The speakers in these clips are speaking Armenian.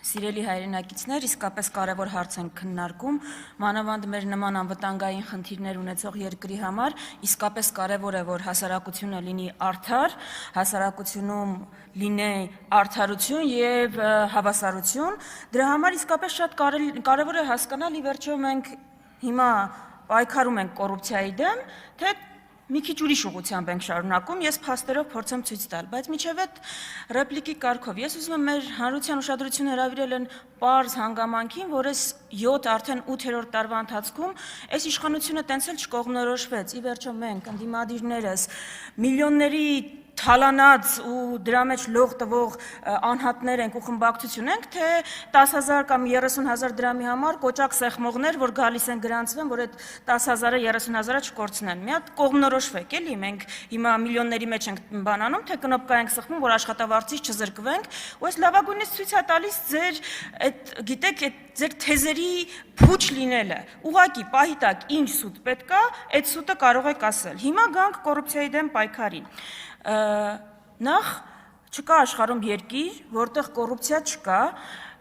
Սիրելի հայրենակիցներ, իսկապես կարևոր հարց ենք քննարկում, մանավանդ մեր նման անվտանգային խնդիրներ ունեցող երկրի համար, իսկապես կարևոր է, որ հասարակությունը լինի արդար, հասարակությունում լինի արդարություն եւ հավասարություն, դրա համար իսկապես շատ կարևոր է հասկանալ, ի վերջո մենք հիմա պայքարում ենք կոռուպցիայի դեմ, թե մի քիչ ուրիշ ուղղությամբ ենք շարունակում, ես փաստերով փորձեմ ցույց տալ, բայց միջև այդ ռեպլիկի կարգով ես ուզում եմ մեր հանրության ուշադրությունը հրավիրել են պարզ հանգամանքին, որ այս 7 արդեն 8-րդ տարվա ընթացքում այս իշխանությունը տենց էլ չկողմնորոշվեց, ի վերջո մենք ընդդիմադիրներս միլիոնների թալանած ու դրա մեջ լող տվող անհատներ ենք ու խմբակցություն ենք, թե 10,000 կամ 30,000 դրամի համար կոճակ սեղմողներ, որ գալիս են գրանցվեն, որ այդ 10,000-ը 30,000-ը չկորցնեն։ Մի հատ կողմնորոշվեք, էլի, մենք հիմա միլիոնների մեջ ենք բանանում, թե կնոպկա ենք սեղմում, որ աշխատավարձից չզրկվենք, ու այս լավագույնից ցույց է տալիս ձեր այդ, գիտեք, ձեր թեզերի փուչ լինելը։ Ուղղակի պահի տակ ինչ սուտ պետք է, այդ սուտը կարող եք ասել։ Հիմա գանք կոռուպցիայի դեմ պայքարին։ Նախ չկա աշխարհում երկիր, որտեղ կոռուպցիա չկա,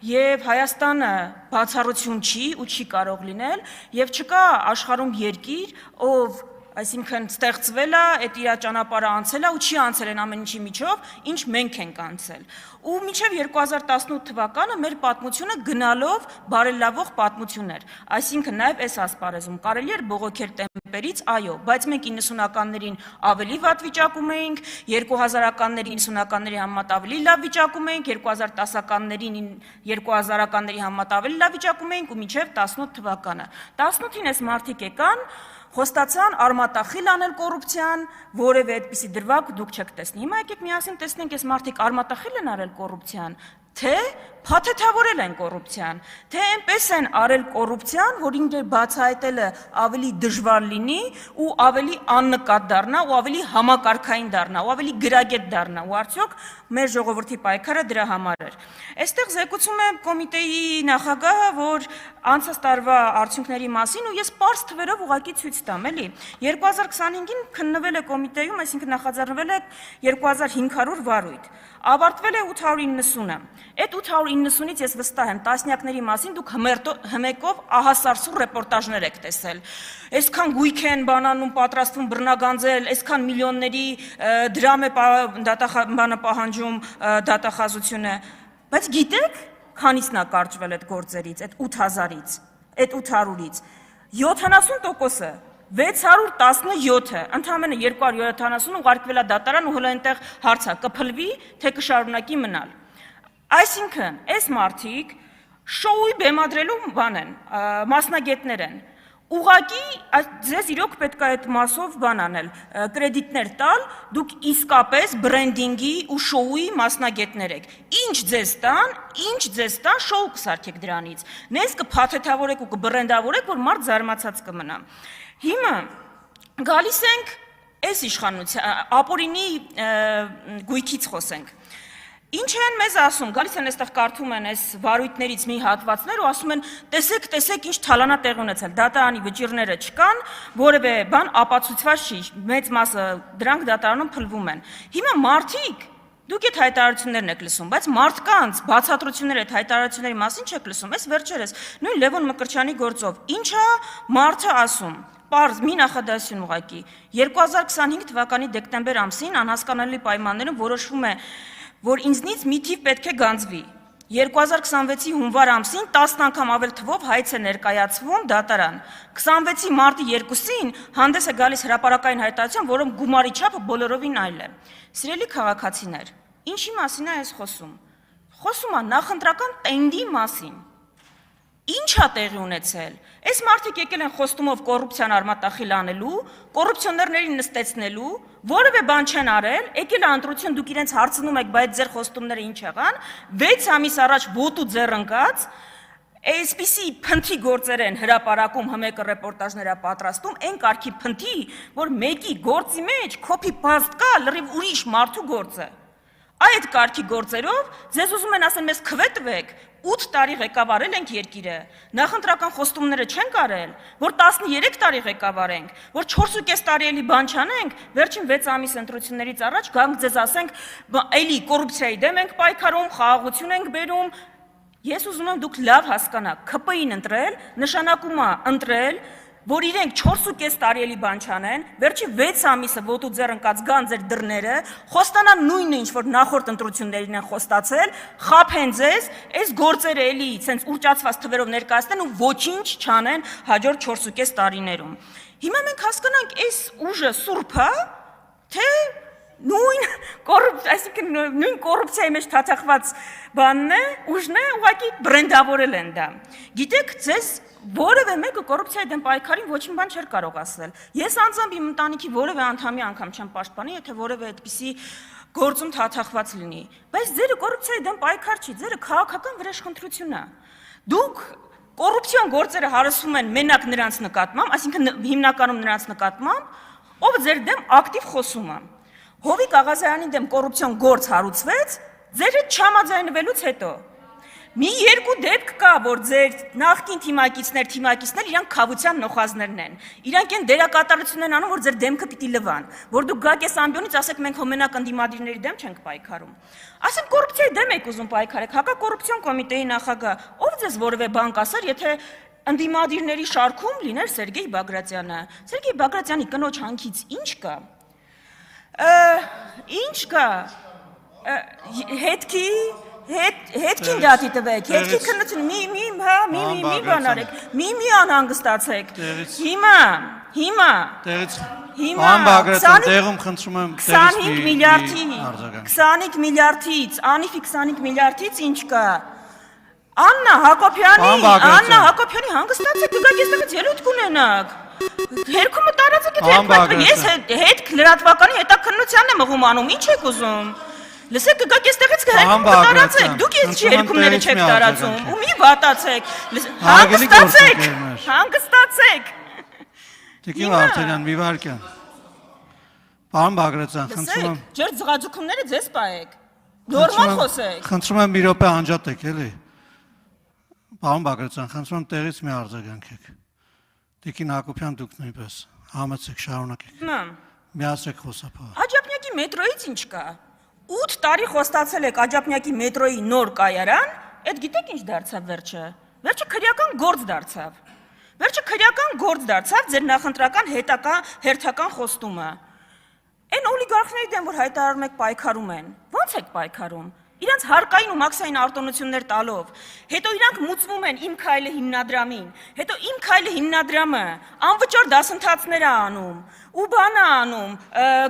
եւ Հայաստանը բացառություն չի ու չի կարող լինել, եւ չկա աշխարհում երկիր, ով այսինքն ստեղծվել է, այդ իր ճանապարհը անցել է ու չի անցել են ամեն ինչի միջով, ինչ մենք ենք անցել։ Ու մինչև 2018 թվականը մեր պատմությունը գնալով բարելավող պատմություն էր։ Այսինքն նաև այս ասպարեզում կարելի էր բողոքել տեմպերից, այո, բայց մենք 90-ականներին ավելի վատ վիճակում էինք, 2000-ականների 90-ականների համեմատ ավելի լավ վիճակում էինք, 2010-ականներին 2000-ականների համեմատ ավելի լավ վիճակում էինք ու մինչև 18 թվականը։ 18-ին այս մարդիկ եկան, խոստացան արմատախիլ անել կոռուպցիան, որևէ այդպիսի դրվագ դուք չեք տեսնի։ Հիմա եկեք միասին տեսնենք, այս մարդիկ արմատախիլ են արել կոռուպցիան, թե փաթեթավորել են կոռուպցիան, թե այնպես են արել կոռուպցիան, որ ինքը բացահայտելը ավելի դժվար լինի ու ավելի աննկատ դառնա ու ավելի համակարգային դառնա ու ավելի գրագետ դառնա ու արդյոք մեր ժողովրդի պայքարը դրա համար էր։ Այստեղ զեկուցում է կոմիտեի նախագահը, որ անցած տարվա արդյունքների մասին ու ես պարզ թվերով ուղղակի ցույց տամ, էլի 2025-ին քննվել է կոմիտեում, այսինքն նախաձեռնվել է 2500 վարույթ, ավարտվել է 890-ը։ Այդ 890-ից ես վստահ եմ, տասնյակների մասին դուք հմեկով ահասարսուռ ռեպորտաժներ եք տեսել։ Այսքան գույք են բանանում պատրաստվում բռնագանձել, այսքան միլիոնների դրամ է բանը պահանջում դատախազությունը։ Բայց գիտեք, քանիսն է կարճվել այդ գործերից, այդ 8000-ից, այդ 800-ից։ 70%-ը 617-ը, ընդամենը 270 ուղարկվել է դատարան ու հələ այնտեղ հարց է կփլվի, թե կշարունակի մնալ։ Այսինքն, այս մարդիկ շոուի բեմադրելու բան են, մասնագետներ են։ Ուղղակի ձեզ իրոք պետք է այդ մասով բան անել, կրեդիտներ տալ, դուք իսկապես բրենդինգի ու շոուի մասնագետներ եք։ Ինչ ձեզ տան, շոու կսարքեք դրանից։ Նես կփաթեթավորեք ու կբրենդավորեք, որ մարդ զարմացած կմնա։ Հիմա գալիս ենք այս իշխանության, ապօրինի գույքից խոսենք։ Ինչ են մեզ ասում, գալիս են այստեղ կարդում են այս վարույթներից մի հատվածներ ու ասում են տեսեք ինչ թալանա տեղ ունեցել, դատարանի վճիռները չկան, որևէ բան ապացույցված չի, մեծ մասը դրանք դատարանում փլվում են։ Հիմա մարդիկ, դուք այդ հայտարարություններն եք լսում, բայց մարդկանց բացատրությունները այդ հայտարարությունների մասին չեք լսում, այս վերջերս նույն Լևոն Մկրտչյանի գործով, ինչա մարդը ասում։ Պարզ մի նախադասություն ուղղակի 2025 թվականի դեկտեմբեր ամսին անհասկանալի պայմաններում որոշվում է, որ ինձնից մի թիվ պետք է գանձվի։ 2026-ի հունվար ամսին 10 անգամ ավել թվով հայց է ներկայացվում դատարան։ 26-ի մարտի 2-ին հանդես է գալիս հրապարակային հայտարարություն, որում գումարի չափը բոլորովին այլ է։ Սիրելի քաղաքացիներ, ինչի մասին է այս խոսում։ Խոսում է նախընտրական տենդի մասին։ Ինչ է տեղի ունեցել։ Այս մարդիկ եկել են խոստումով կոռուպցիան արմատախիլ անելու, կոռուպցիոներներին նստեցնելու, որևէ բան չեն արել, եկել է ընտրություն, դուք իրենց հարցնում եք, բայց ձեր խոստումները ինչ եղան, 6 ամիս առաջ ոտու ձեռ ընկած, այսպիսի փնթի գործեր են հրապարակում, հմեկը ռեպորտաժներ է պատրաստում, այն կարգի փնթի, որ մեկի գործի մեջ copy paste կա, լրիվ ուրիշ մարդու գործը։ Այդ կարգի գործերով ձեզ ուզում են ասել, մեզ քվետվեք, 8 տարի ղեկավարել ենք երկիրը, նախընտրական խոստումները չենք արել, որ 13 տարի ղեկավարենք, որ 4.5 տարի էլի բան չանենք, վերջին 6 ամիս ընտրություններից առաջ գանք ձեզ ասենք, էլի կոռուպցիայի դեմ ենք պայքարում, խաղաղություն ենք բերում, Ես ուզում եմ դուք լավ հասկանաք, ՔՊԻ-ն ընտրել, նշանակում է ընտրել, որ իրենք 4.5 տարի էլի բան չանեն, վերջի 6 ամիսը ոտու ձեռ ընկած գան ձեր դռները, խոստանան նույնը ինչ որ նախորդ ընտրություններին են խոստացել, խաբեն ձեզ, այս գործերը էլի ցենց ուռճացված թվերով ներկայացնեն ու ոչինչ չանեն հաջորդ 4.5 տարիներում։ Հիմա մենք հասկանանք, այս ուժը սուրբ է, թե նույն այսինքն նույն կոռուպցիայի մեջ թաթախված բանն է, ուժն է, ուղղակի բրենդավորել են դա։ Գիտեք, ձեզ որևէ մեկը կոռուպցիայի դեմ պայքարին ոչ մի բան չէր կարող ասել։ Ես անձամբ իմ ընտանիքի որևէ անդամի անգամ չեմ պաշտպանի, եթե որևէ այդպիսի գործում թաթախված լինի։ Բայց ձերը կոռուպցիայի դեմ պայքար չի, ձերը քաղաքական վրեժխնդրություն է։ Դուք կոռուպցիոն գործերը հարցում են մենակ նրանց նկատմամբ, այսինքն հիմնականում նրանց նկատմամբ, ով ձեր դեմ ակտիվ խոսում է։ Հովիկ Աղազարյանի դեմ կոռուպցիոն գործ հարուցվեց, ձեր հետ չհամաձայնվելուց հետո։ Մի երկու դեպք կա, որ ձեր նախկին թիմակիցներ իրանք խավության նոխազներն են։ Իրանք են դերակատարություն են անում, որ ձեր դեմքը պիտի լվան, որ դուք գաք այս ամբիոնից ասեք մենք հոմենակ ընդդիմադիրների դեմ չենք պայքարում։ Ասենք կոռուպցիայի դեմ եք ուզում պայքարեք, հակակոռուպցիոն կոմիտեի նախագահ, ով ձեզ որևէ բան կասեր, եթե ընդդիմադիրների շարքում լիներ Սերգեյ Բագրատյանը։ Սերգեյ Բագրատյանի կնոջ հանքից ինչ կա։ Ինչ կա։ Հետքին դատի տվեք, հետքի քննություն, մի բան արեք, մի անհանգստացեք, հիմա, 25 միլիարդից, անիվի 25 միլիարդից ինչ կա, Աննա Հակոբյանի հանգստացեք, կգակ եստեղից ելույթ կունենակ, հերքումը տարածեք ետ հետմատվեք, ես հետ լրատվականի հետաքննությանն եմ ըղում անում, ինչ եք ուզում, լսեք կգակ եստեղից հերքումը տարածեք, դուք ես հերքումները չեք տարածում, ու մի վատացեք, հանգստացեք, Տիկին Վարդանյան, մի վարքյան, պարոն Բագրատյան, խնդրում եմ, ջեր ձղաձուքումները ձեզ պայեք, նորմալ խոսեք, խնդրում եմ մի րոպե անջատեք, էլի, պարոն Բագրատյան, խնդրում եմ տեղից մի արձագանքեք, Տիկին Հակոբյան դուք նույնպես, համեցեք, շարունակեք, միացեք խոսափողը։ Աջափնյակի մետրոից ինչ կա, 8 տարի խոստացել եք Աջափնյակի մետրոյի նոր կայարան, այդ գիտեք ինչ դարձավ վերջը, վերջը քրեական գործ դարձավ ձեր նախընտրական հերթական խոստումը, այն օլիգարխների դեմ, որ հայտարարում եք պայքարում են, ո՞նց եք պայքարում, իրանց հարկային ու մաքսային արտոնություններ տալով, հետո իրանք մուծվում են Իմ քայլը հիմնադրամին, հետո Իմ քայլը հիմնադրամը անվճար դասընթացներ է անում, ու բան է անում,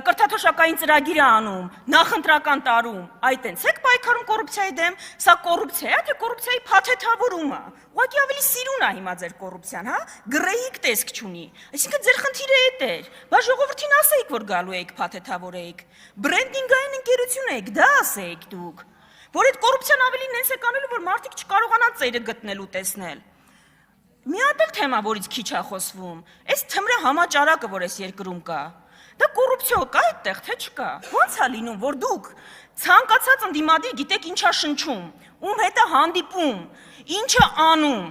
կրթաթոշակային ծրագիր է անում, նախընտրական տարում, այդ են եք պայքարում կոռուպցիայի դեմ, սա կոռուպցիա է, թե կոռուպցիայի փաթեթավորումը, ուղղակի ավելի սիրուն է հիմա ձեր կոռուպցիան, հա, գրեհիկ տեսք չունի, այսինքն ձեր խնդիրը էդ էր, բա ժողովրդին ասեիք, որ գալու եք փաթեթավորեիք, բրենդինգային ընկերություն եք, դա ասեիք դուք, որ այդ կոռուպցիան ավելի նենց է կանելու, որ մարդիկ չկարողանան ծայրը գտնել ու տեսնել։ Մի հատ էլ թեմա, որից քիչ է խոսվում, այս թմրե համաճարակը, որ այս երկրում կա, դա կոռուպցիա կա այդտեղ, թե չկա։ Ո՞նց է լինում, որ դուք ցանկացած ընդդիմադիր գիտեք ինչա շնչում, ում հետ է հանդիպում, ինչը անում,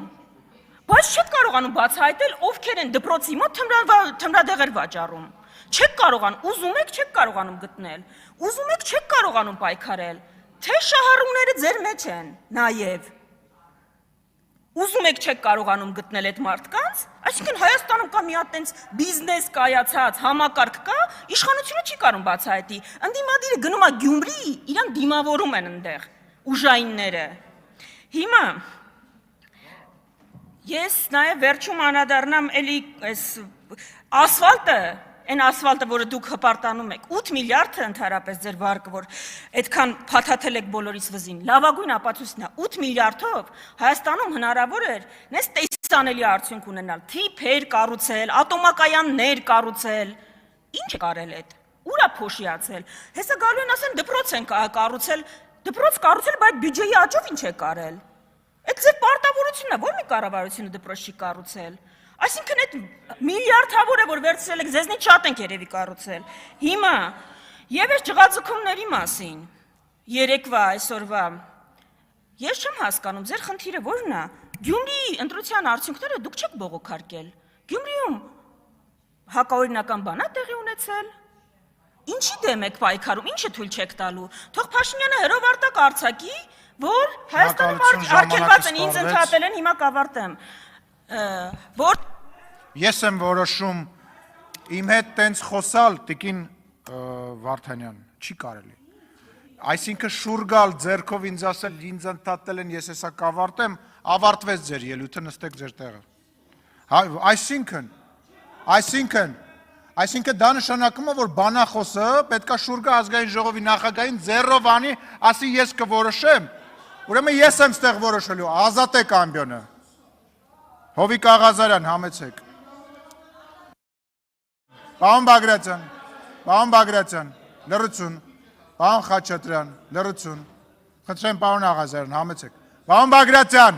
բայց չեք կարողանում բացահայտել ովքեր են դպրոցի մոտ թմրադեղեր վաճառում։ Չեք կարողանում, ուզում եք չեք կարողանում գտնել, ուզում եք չեք կարողանում պայքարել, թե շահառուները ձեր մեջ են, նաև։ Ուզում եք չեք կարողանում գտնել այդ մարդկանց, այսինքն Հայաստանում կա մի հատ տենց բիզնես կայացած համակարգ կա, իշխանությունը չի կարող բացահայտի, ընդդիմադիրը գնում է Գյումրի, իրանք դիմավորում են այնտեղ, ուժայինները։ Հիմա ես նաև վերջում անդրադառնամ էլի այս ասֆալտը, այն ասֆալտը, որը դուք հպարտանում եք, 8 միլիարդը ընդհանրապես ձեր վարկը, որ այդքան փաթաթել եք բոլորիս վզին, լավագույն ապացույցն է, 8 միլիարդով Հայաստանում հնարավոր էր նես տեսանելի արդյունք ունենալ, թիփեր կառուցել, ատոմակայաններ կառուցել, ինչ է կարել այդ, ուր է փոշիացել, հեսա գալու են ասեն դպրոց են կառուցել, դպրոց կառուցել, բայց բյուջեի աճով ինչ է կարել, այդ ձեր պարտավորությունն է, որ մի կառավարությունը դպրոց չի կառուցել, այսինքն այդ միլիարդավոր է, որ վերցրել եք, ձեզնից շատ ենք երևի կառուցել։ Հիմա, եւ այս ջղաձգումների մասին, երեկվա, այսօրվա, ես չեմ հասկանում, ձեր խնդիրը որն է, Գյումրիի ընտրության արդյունքները դուք չեք բողոքարկել, Գյումրիում հակաօրինական բան է տեղի ունեցել, ինչի դեմ եք պայքարում, ինչը թույլ չեք տալու, թող Փաշինյանը հրովարտակ արձակի, Որ Հայաստանում արգելված են, ինձ ընդհատել են, հիմա կավարտեմ։ Որ Ես եմ որոշում իմ հետ տենց խոսալ, տիկին Վարդանյան, չի կարելի։ Այսինքն շուռ գալ ձեռքով ինձ ասել, ինձ ընդհատել են, ես հեսա կավարտեմ, ավարտվեց ձեր ելույթը, նստեք ձեր տեղը։ Այսինքն դա նշանակում է, որ բանախոսը պետքա շուռ գա ազգային ժողովի նախագահին ձեռով անի, ասի ես կորոշեմ։ Ուրեմն ես եմ ստեղ որոշելու, ազատեք ամբյոնը։ Հովիկ Աղազարյան, համեցեք։ Պարոն Բագրատյան, լռություն, պարոն Խաչատրյան, լռություն, խնդրեմ պարոն Աղազարյան, համեցեք, պարոն Բագրատյան,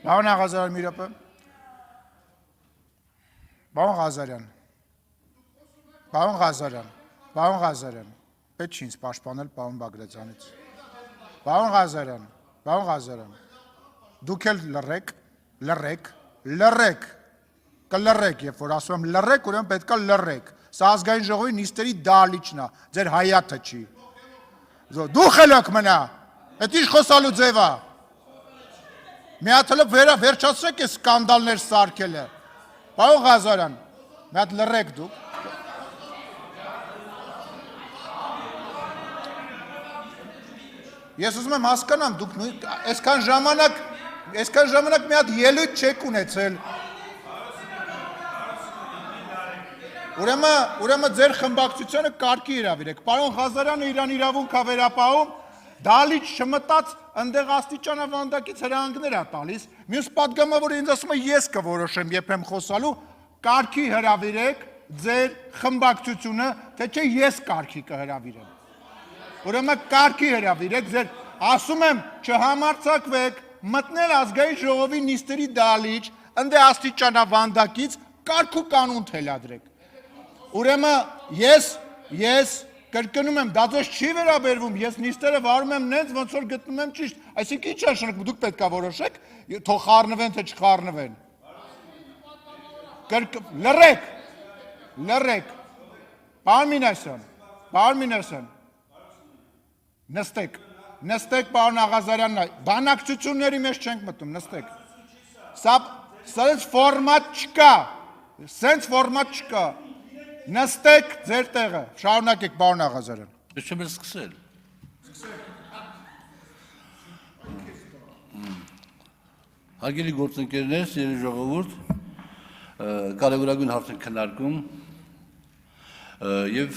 պարոն Աղազարյան, մի րոպե, պարոն Ղազարյան, պետք չի ինձ պաշտպանել պարոն Բագրատյանից։ Պարոն Ղազարյան, դուք էլ լռեք, կլռեք, երբ որ ասում եմ լռեք, ուրեմն պետք է լռեք։ Սա ազգային ժողովի նիստերի դահլիճն է, ձեր հայաթը չի։ Դու խելոք մնա, այդ ինչ խոսալու ձև է։ Մի հատ հլը վերջացրեք այս սկանդալներ սարքելը։ Պարոն Ղազարյան, մի հատ լռեք դուք։ Ես ուզում եմ հասկանամ, դուք այսքան ժամանակ մի հատ ելույթ չեք ունեցել։ Ուրեմն ձեր խմբակցությունը կարգի հրավիրեք։ Պարոն Ղազարյանը իրան իրավունք է վերապահում, դահլիճ չմտած ընդեղ աստիճանավանդակից հրահանգներ է տալիս։ Մյուս պատգամավորը ինձ ասում է ես կորոշեմ, երբ եմ խոսալու, կարգի հրավիրեք ձեր խմբակցությունը, թե չէ ես կարգի կհրավիրեմ։ Ուրեմն կարգի հրավիրեք ձեր, ասում եմ, չհամարձակվեք, մտնել ազգային ժողովի նիստերի դահլիճ, ընդե աստիճանավանդակից կարգ ու կանոն թելադրեք։ Ուրեմն ես կրկնում եմ, դա ձեզ չի վերաբերվում, ես նիստերը վարում եմ նենց, ոնց որ գտնում եմ ճիշտ, այսինքն ինչ նշանակում, դուք պետք է որոշեք, թող խառնվեն, թե չխառնվեն։ Լռեք։ Պարոն Մինասյան, նստեք պարոն Աղազարյանն, բանակցությունների մեջ չենք մտնում, նստեք։ Սենց ֆորմատ չկա, նստեք ձեր տեղը, շարունակեք պարոն Աղազարյան։ Ես չեմ էլ սկսել։ Հարգելի գործընկերներ, սիրելի ժողովուրդ, կարևորագույն հարց են քննարկում եւ